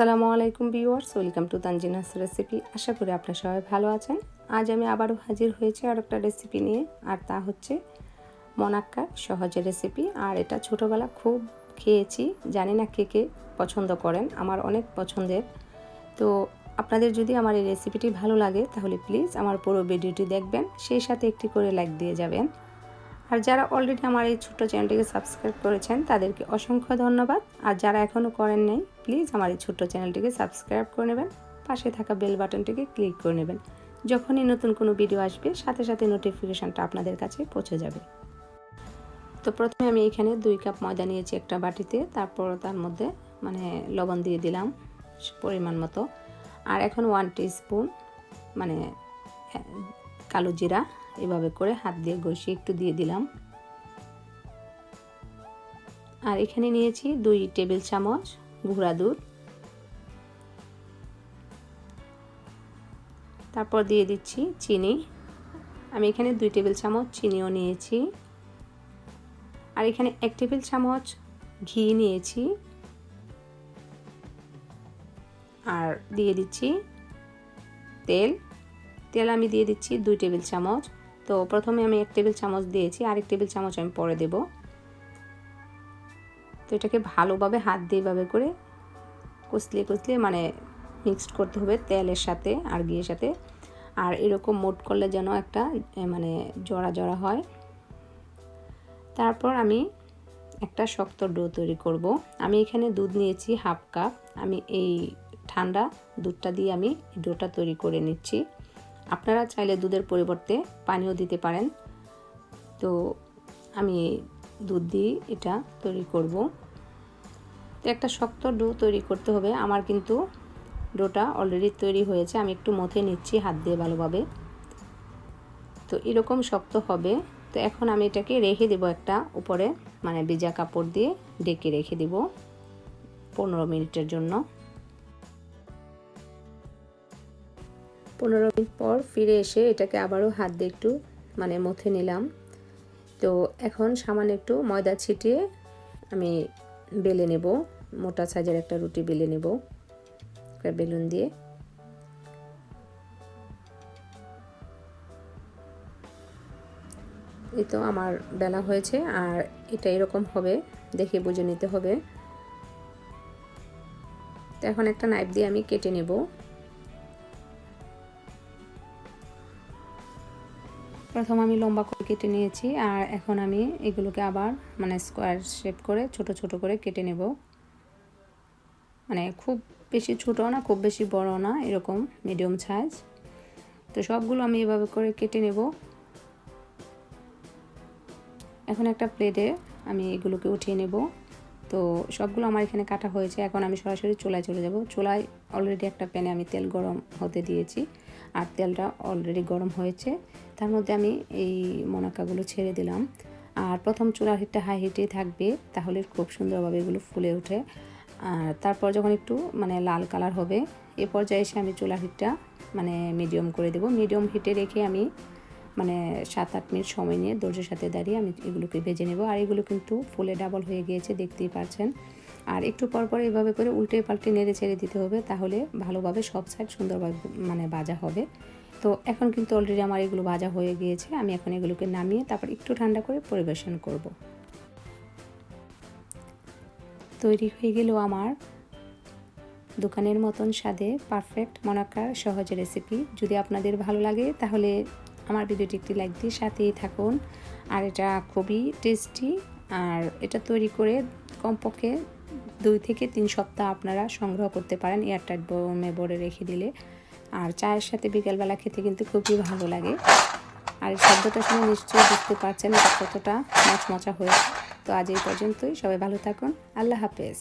আসসালামু আলাইকুম viewers, welcome to Tanzina's recipe. আশা করি আপনারা সবাই ভালো আছেন। আজ আমি আবারও হাজির হয়েছি আর একটা রেসিপি নিয়ে, আর তা হচ্ছে মনাক্কার সহজে রেসিপি। আর এটা ছোটোবেলা খুব খেয়েছি, জানি না কে কে পছন্দ করেন, আমার অনেক পছন্দের। তো আপনাদের যদি আমার এই রেসিপিটি ভালো লাগে তাহলে প্লিজ আমার পুরো ভিডিওটি দেখবেন, সেই সাথে একটি করে লাইক দিয়ে যাবেন। আর যারা অলরেডি আমার এই ছোট্ট চ্যানেলটিকে সাবস্ক্রাইব করেছেন তাদেরকে অসংখ্য ধন্যবাদ। আর যারা এখনও করেন নাই প্লিজ আমার এই ছোট্ট চ্যানেলটিকে সাবস্ক্রাইব করে নেবেন, পাশে থাকা বেল বাটনটিকে ক্লিক করে নেবেন। যখনই নতুন কোনো ভিডিও আসবে সাথে সাথে নোটিফিকেশানটা আপনাদের কাছে পৌঁছে যাবে। তো প্রথমে আমি এখানে 2 কাপ ময়দা নিয়েছি একটা বাটিতে, তারপর তার মধ্যে লবণ দিয়ে দিলাম পরিমাণ মতো। আর এখন 1 টিস্পুন কালো জিরা এভাবে করে হাত দিয়ে ঘষিয়ে একটু দিয়ে দিলাম। আর এখানে নিয়েছি 2 টেবিল চামচ গুঁড়া দুধ, তারপর দিয়ে দিচ্ছি চিনি। আমি এখানে 2 টেবিল চামচ চিনিও নিয়েছি। আর এখানে 1 টেবিল চামচ ঘি নিয়েছি। আর দিয়ে দিচ্ছি তেল আমি দিয়ে দিচ্ছি 2 টেবিল চামচ। তো প্রথমে আমি 1 টেবিল চামচ দিয়েছি, আর 1 টেবিল চামচ আমি পরে দেব। তো এটাকে ভালোভাবে হাত দিয়ে এভাবে করে কষলিয়ে মিক্সড করতে হবে তেলের সাথে আর ঘিয়ের সাথে। আর এরকম মোট করলে যেন একটা জড়া জড়া হয়। তারপর আমি একটা শক্ত ডো তৈরি করব। আমি এখানে দুধ নিয়েছি 1/2 কাপ। আমি এই ঠান্ডা দুধটা দিয়ে আমি ডোটা তৈরি করে নিচ্ছি। আপনারা চাইলে দুধের পরিবর্তে পানিও দিতে পারেন। তো আমি দুধ দিয়ে এটা তৈরি করব। তো একটা শক্ত ডো তৈরি করতে হবে। আমার কিন্তু ডোটা অলরেডি তৈরি হয়েছে, আমি একটু মথে নিচ্ছি হাত দিয়ে ভালোভাবে। তো এরকম শক্ত হবে। তো এখন আমি এটাকে রেখে দেব একটা উপরে ভিজা কাপড় দিয়ে ঢেকে রেখে দেব 15 মিনিটের জন্য। 15 মিনিট পর ফিরে এসে এটাকে আবারও হাত দিয়ে একটু মথে নিলাম। তো এখন সামান্য একটু ময়দা ছিটিয়ে আমি বেলে নেব, মোটা সাইজের একটা রুটি বেলে নেব বেলুন দিয়ে। এই তো আমার বেলা হয়েছে, আর এটা এরকম হবে, দেখে বুঝে নিতে হবে। তো এখন একটা নাইফ দিয়ে আমি কেটে নেব। প্রথম আমি লম্বা করে কেটে নিয়েছি, আর এখন আমি এগুলোকে আবার স্কোয়ার শেপ করে ছোট ছোট করে কেটে নেব। খুব বেশি ছোটও না, খুব বেশি বড়ও না, এরকম মিডিয়াম সাইজ। তো সবগুলো আমি এভাবে করে কেটে নেব। এখন একটা প্লেটে আমি এগুলোকে উঠিয়ে নেব। তো সবগুলো আমার এখানে কাটা হয়েছে। এখন আমি সরাসরি চুলায় চলে যাব। চুলায় অলরেডি একটা প্যানে আমি তেল গরম হতে দিয়েছি, আর তেলটা অলরেডি গরম হয়েছে। তার মধ্যে আমি এই মোনাক্কাগুলো ছেড়ে দিলাম। আর প্রথম চুলার হিটটা হাই হিটেই থাকবে, তাহলে খুব সুন্দরভাবে এগুলো ফুলে ওঠে। আর তারপর যখন একটু লাল কালার হবে, এ পর্যায়ে এসে আমি চুলার হিটটা মিডিয়াম করে দেব। মিডিয়াম হিটে রেখে আমি 7-8 মিনিট সময় নিয়ে ধৈর্যের সাথে দাঁড়িয়ে আমি এগুলোকে ভেজে নেব। আর এগুলো কিন্তু ফুলে ডাবল হয়ে গিয়েছে, দেখতেই পাচ্ছেন। আর একটু পর পর এভাবে করে উল্টে পাল্টে নেড়ে ছেড়ে দিতে হবে, তাহলে ভালোভাবে সব সাইড সুন্দরভাবে ভাজা হবে। তো এখন কিন্তু অলরেডি আমার এগুলো ভাজা হয়ে গিয়েছে। আমি এখন এগুলোকে নামিয়ে তারপর একটু ঠান্ডা করে পরিবেশন করব। তৈরি হয়ে গেল আমার দোকানের মতন স্বাদে পারফেক্ট মোনাক্কার সহজ রেসিপি। যদি আপনাদের ভালো লাগে তাহলে আমার ভিডিওটি একটি লাইক দিয়ে সাথেই থাকুন। আর এটা খুবই টেস্টি, আর এটা তৈরি করে কমপক্ষে 2 থেকে 3 সপ্তাহ আপনারা সংগ্রহ করতে পারেন এয়ারটাইট বয়মে ভরে রেখে দিলে। আর চায়ের সাথে বিকেলবেলা খেতে কিন্তু খুবই ভালো লাগে। আর এই শব্দটা শুনে নিশ্চয়ই বুঝতে পারছেন এটা কতটা মচমচা হয়েছে। তো আজ এই পর্যন্তই, সবাই ভালো থাকুন, আল্লাহ হাফেজ।